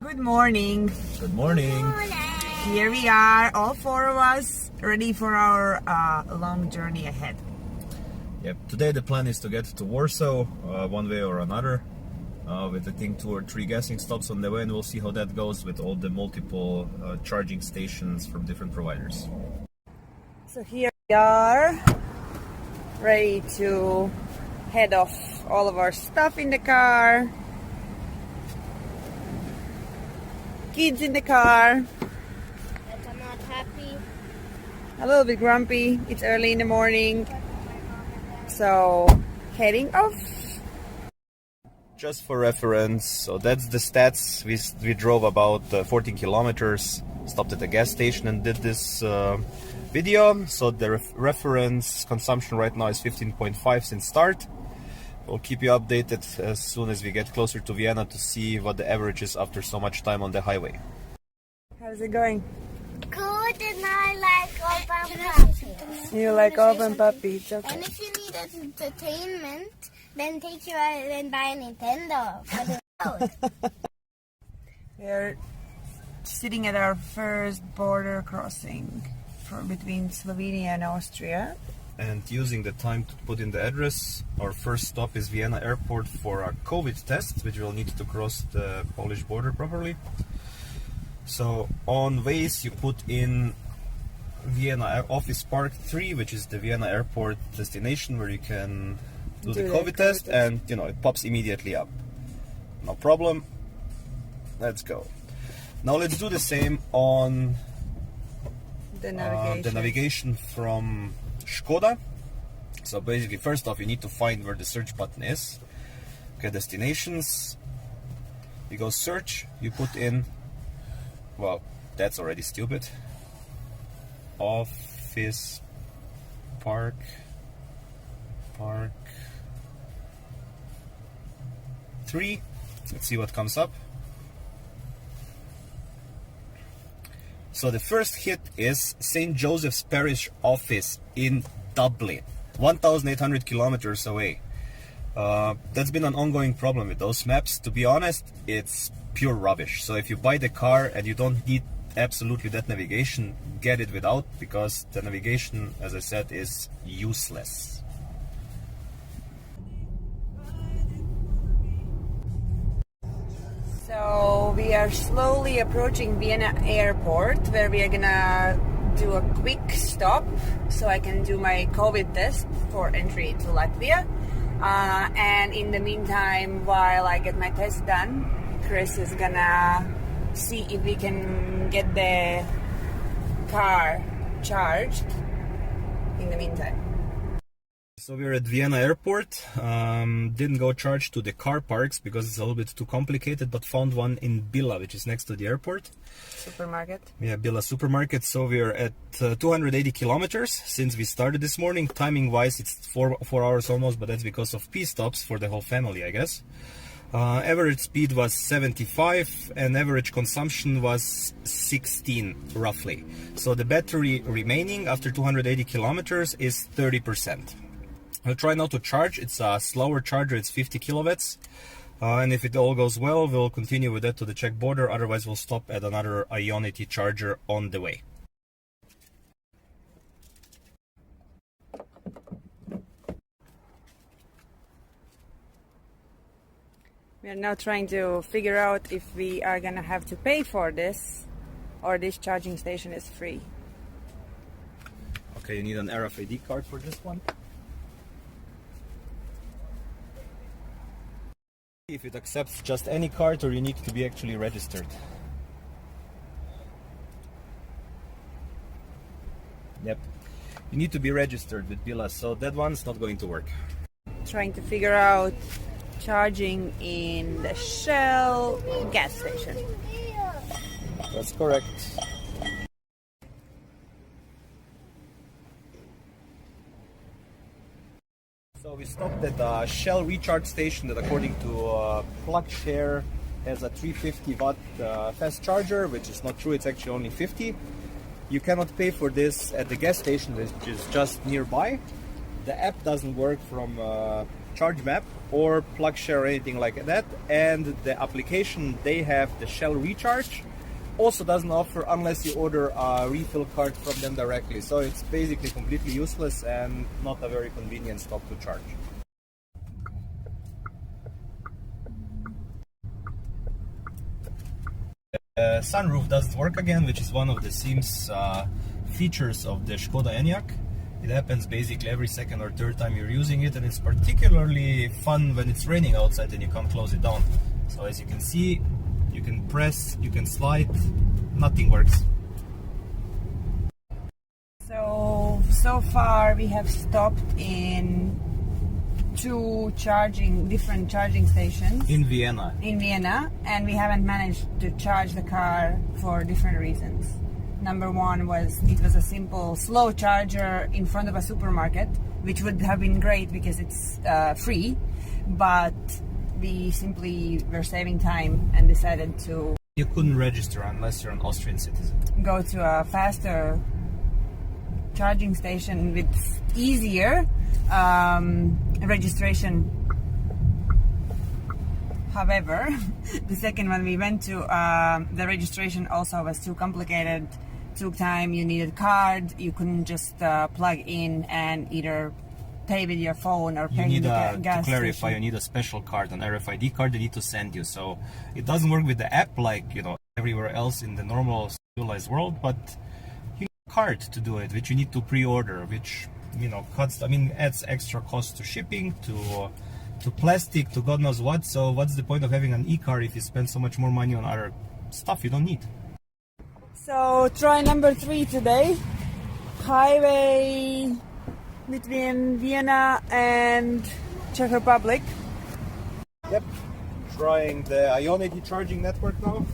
Good morning. Good morning. Here we are, all four of us, ready for our long journey ahead. Yep. Today the plan is to get to Warsaw one way or another with I think 2 or 3 gassing stops on the way, and we'll see how that goes with all the multiple charging stations from different providers. So here we are, ready to head off all of our stuff in the car. Kids in the car. But I'm not happy. A little bit grumpy. It's early in the morning. So, heading off. Just for reference, so that's the stats. We drove about 14 kilometers, stopped at a gas station and did this video. So the reference consumption right now is 15.5 since start. We'll keep you updated as soon as we get closer to Vienna to see what the average is after so much time on the highway. How's it going? Good, and I like open puppies. You like open puppies, okay. And if you need entertainment, then take you out and buy a Nintendo for the road. We're sitting at our first border crossing between Slovenia and Austria. And using the time to put in the address, our first stop is Vienna airport for a COVID test, which we'll need to cross the Polish border properly. So on Waze you put in Vienna Office Park 3, which is the Vienna airport destination where you can do the COVID test, and you know it pops immediately up. No problem. Let's go. Now let's do the same on The the navigation from Škoda. So basically, first off, you need to find where the search button is. Okay, destinations. You go search, you put in, well, that's already stupid. Office Park 3. Let's see what comes up. So the first hit is St. Joseph's Parish Office in Dublin, 1,800 kilometers away. That's been an ongoing problem with those maps. To be honest, it's pure rubbish. So if you buy the car and you don't need absolutely that navigation, get it without, because the navigation, as I said, is useless. So we are slowly approaching Vienna airport, where we are gonna do a quick stop so I can do my COVID test for entry to Latvia. And in the meantime, while I get my test done, Chris is gonna see if we can get the car charged in the meantime. So we're at Vienna airport. Didn't go charge to the car parks because it's a little bit too complicated, but found one in Bila, which is next to the airport. Supermarket. Yeah, Bila supermarket. So we're at 280 kilometers since we started this morning. Timing wise, it's 4 hours almost, but that's because of P stops for the whole family, I guess. Average speed was 75 and average consumption was 16 roughly. So the battery remaining after 280 kilometers is 30%. I'll try not to charge. It's a slower charger, it's 50 kilowatts. And if it all goes well, we'll continue with that to the Czech border. Otherwise, we'll stop at another iV80 charger on the way. We are now trying to figure out if we are gonna have to pay for this or this charging station is free. Okay, you need an RFID card for this one. If it accepts just any card or you need to be actually registered. Yep, you need to be registered with Bila, so that one's not going to work. Trying to figure out charging in the Shell gas station. That's correct. So we stopped at a Shell recharge station that, according to PlugShare, has a 350 watt fast charger, which is not true, it's actually only 50. You cannot pay for this at the gas station, which is just nearby. The app doesn't work from charge map or plug share or anything like that, and the application they have, the Shell Recharge, also doesn't offer unless you order a refill card from them directly. So it's basically completely useless and not a very convenient stop to charge. The sunroof doesn't work again, which is one of the seems features of the Škoda Enyaq. It happens basically every second or third time you're using it, and it's particularly fun when it's raining outside and you can't close it down. So as you can see, you can press, you can slide, nothing works. So far we have stopped in two different charging stations In Vienna. And we haven't managed to charge the car for different reasons. Number one was it was a simple slow charger in front of a supermarket, which would have been great because it's free, but we simply were saving time and decided to... You couldn't register unless you're an Austrian citizen. Go to a faster charging station with easier registration. However, the second one we went to, the registration also was too complicated, took time, you needed a card, you couldn't just plug in and either pay with your phone or pay with the gas To clarify, station. you need a special card, an RFID card they need to send you. So it doesn't work with the app like, everywhere else in the normal civilized world, but you need a card to do it, which you need to pre-order, which, adds extra cost to shipping, to plastic, to God knows what. So what's the point of having an e-card if you spend so much more money on other stuff you don't need? So try number 3 today. Highway between Vienna and Czech Republic. Yep, trying the iV80 charging network now.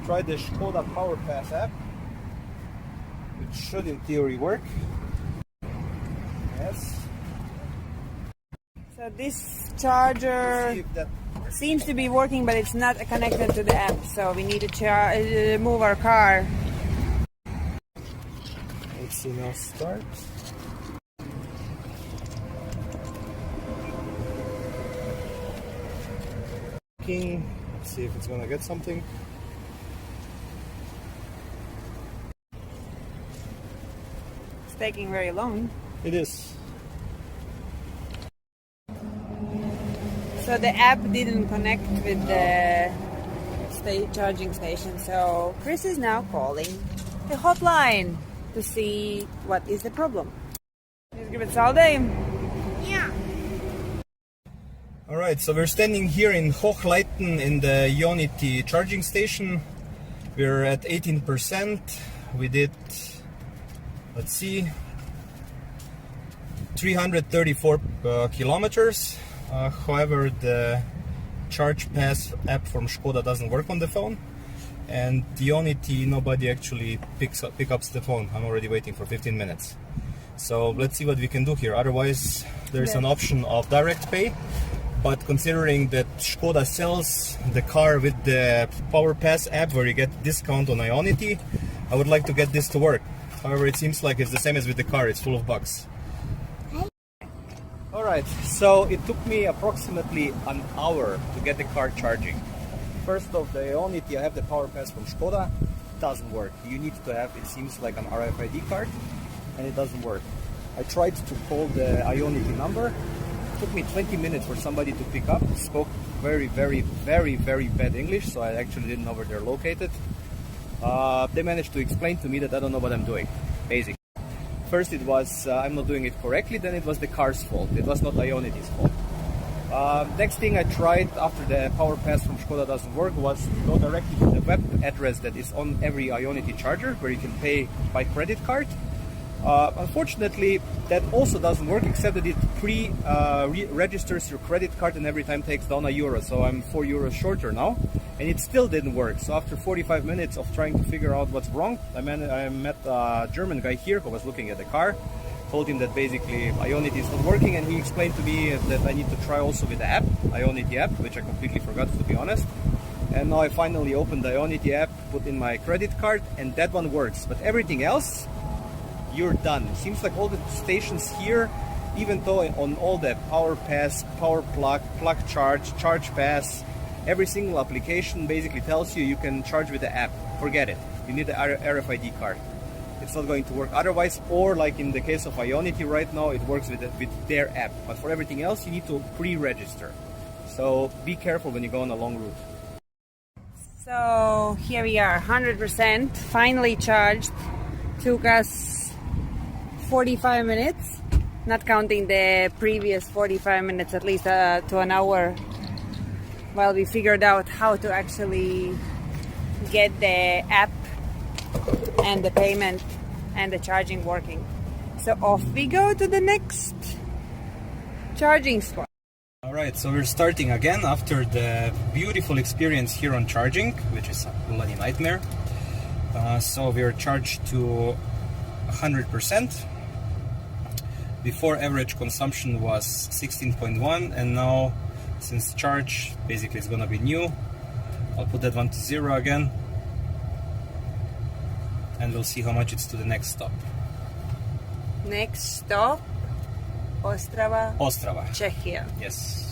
Try the Škoda Power Pass app, which should in theory work. Yes. So this charger See if that seems to be working, but it's not connected to the app. So we need to move our car. Let's see now. Start. Let's see if it's gonna get something. It's taking very long. It is. So the app didn't connect with the charging station. So Chris is now calling the hotline to see what is the problem. Let's give it all day. Yeah. Alright, so we're standing here in Hochleiten in the iV80 charging station. We're at 18%. We did, let's see, 334 kilometers. However, the Charge Pass app from Škoda doesn't work on the phone, and the iV80 nobody actually picks up the phone. I'm already waiting for 15 minutes. So let's see what we can do here. Otherwise, there's an option of direct pay, but considering that Škoda sells the car with the Power Pass app where you get discount on iV80, I would like to get this to work. However, it seems like it's the same as with the car, it's full of bugs. Alright, so it took me approximately an hour to get the car charging. First off, the iV80, I have the Power Pass from Škoda, doesn't work. You need to have, it seems like, an RFID card, and it doesn't work. I tried to call the iV80 number. It took me 20 minutes for somebody to pick up. Spoke very, very, very, very bad English, so I actually didn't know where they're located. They managed to explain to me that I don't know what I'm doing, basically. First it was I'm not doing it correctly, then it was the car's fault. It was not iV80's fault. Next thing I tried after the Power Pass from Škoda doesn't work was to go directly to the web address that is on every iV80 charger where you can pay by credit card. Unfortunately, that also doesn't work, except that it registers your credit card and every time takes down €1. So I'm €4 shorter now, and it still didn't work. So after 45 minutes of trying to figure out what's wrong, I met a German guy here who was looking at the car. Told him that basically iV80 is not working, and he explained to me that I need to try also with the app, iV80 app, which I completely forgot, to be honest. And now I finally opened the iV80 app, put in my credit card, and that one works. But everything else, you're done. It seems like all the stations here, even though on all the power pass, power plug, plug charge, charge pass, every single application basically tells you you can charge with the app. Forget it. You need the RFID card. It's not going to work otherwise, or like in the case of iV80 right now, it works with their app. But for everything else, you need to pre-register. So be careful when you go on a long route. So here we are, 100%, finally charged. Took us 45 minutes, not counting the previous 45 minutes, at least to an hour, while we figured out how to actually get the app and the payment and the charging working. So off we go to the next charging spot. Alright, so we're starting again after the beautiful experience here on charging, which is a bloody nightmare. So we're charged to 100%. Before, average consumption was 16.1, and now, since charge basically is gonna be new, I'll put that one to 0 again, and we'll see how much it's to the next stop. Next stop, Ostrava, Czechia. Yes.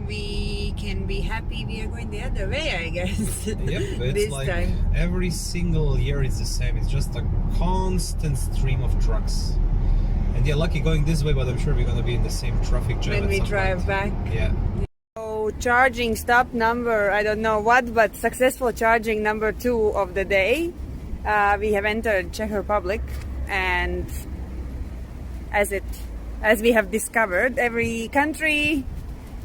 We can be happy we are going the other way, I guess. Yep, it's this like time. every single year it's the same. It's just a constant stream of trucks. And yeah, lucky going this way, but I'm sure we're gonna be in the same traffic jam When at we some drive point. back. Yeah. So charging stop number, I don't know what, but successful charging number 2 of the day. We have entered Czech Republic, and as we have discovered, every country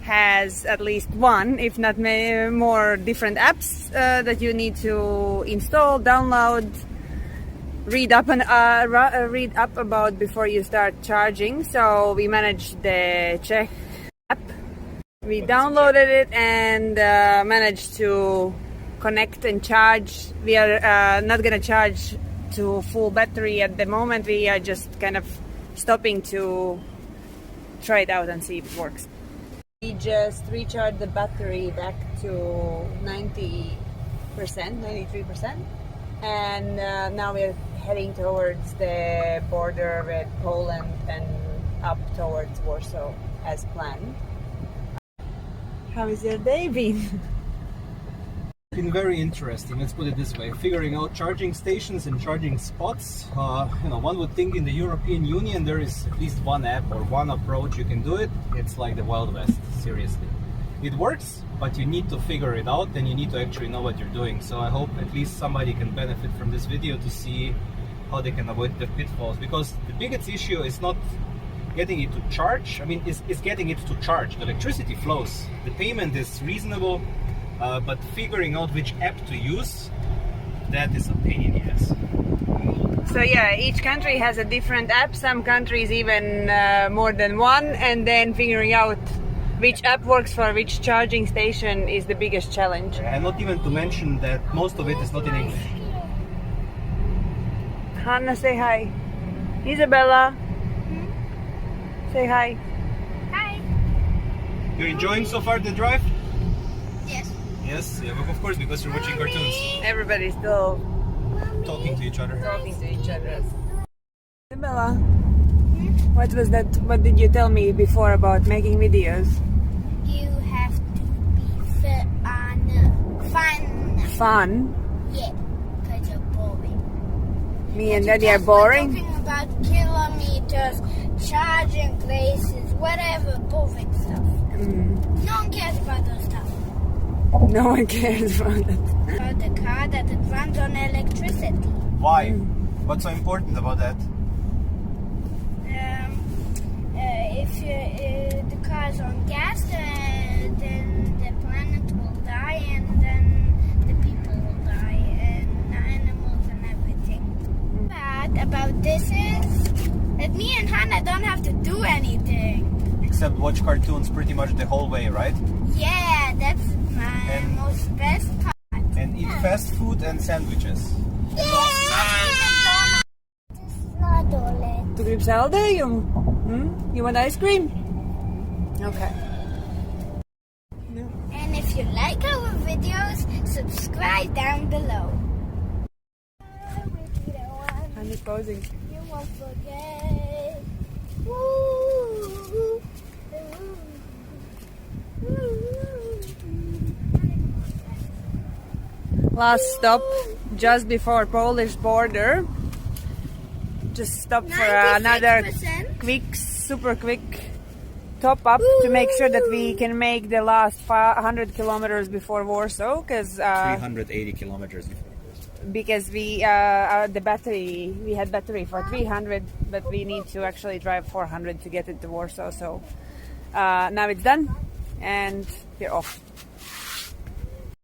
has at least one, if not more, different apps that you need to install, download, read up about before you start charging. So we managed the Czech app. We downloaded it and managed to connect and charge. We are not gonna charge to full battery at the moment. We are just kind of stopping to try it out and see if it works. We just recharged the battery back to 93%, and now we're heading towards the border with Poland and up towards Warsaw as planned. How has your day been? Been very interesting, let's put it this way. Figuring out charging stations and charging spots. One would think in the European Union there is at least one app or one approach you can do it. It's like the Wild West, seriously. It works, but you need to figure it out and you need to actually know what you're doing. So I hope at least somebody can benefit from this video to see how they can avoid the pitfalls. Because the biggest issue is not getting it to charge. I mean, it's getting it to charge. The electricity flows. The payment is reasonable. But figuring out which app to use, that is a pain in the ass. So yeah, each country has a different app, some countries even more than one, and then figuring out which app works for which charging station is the biggest challenge. And not even to mention that most of it is not in English. Hanna, say hi. Isabella, say hi. Hi. You're enjoying so far the drive? Yes. Yes, yeah, of course, because you're watching cartoons. Everybody's still Talking to each other. talking to each other. Isabella, what was that? What did you tell me before about making videos? You have to be fun. Fun? Yeah, because you're boring. Me and Daddy are boring? We're talking about kilometers, charging places, whatever, boring stuff. No one cares about those stuff. No one cares about it. About the car that it runs on electricity. Why? What's so important about that? If the car's on gas, then the planet will die, and then the people will die, and the animals and everything. Bad about this is that me and Hannah don't have to do anything. Except watch cartoons pretty much the whole way, right? Yeah, that's my most best part. And eat fast food and sandwiches. Yeah! Tu gribi saldējumu? You want ice cream? Okay. And if you like our videos, subscribe down below. I'm just posing. You won't forget. Woo. Last stop, just before Polish border. Just stop for another 96%. quick, super quick top up to make sure that we can make the last 100 kilometers before Warsaw, because 380 kilometers before. because we the battery, we had battery for 300, but we need to actually drive 400 to get it to Warsaw. So now it's done and we're off.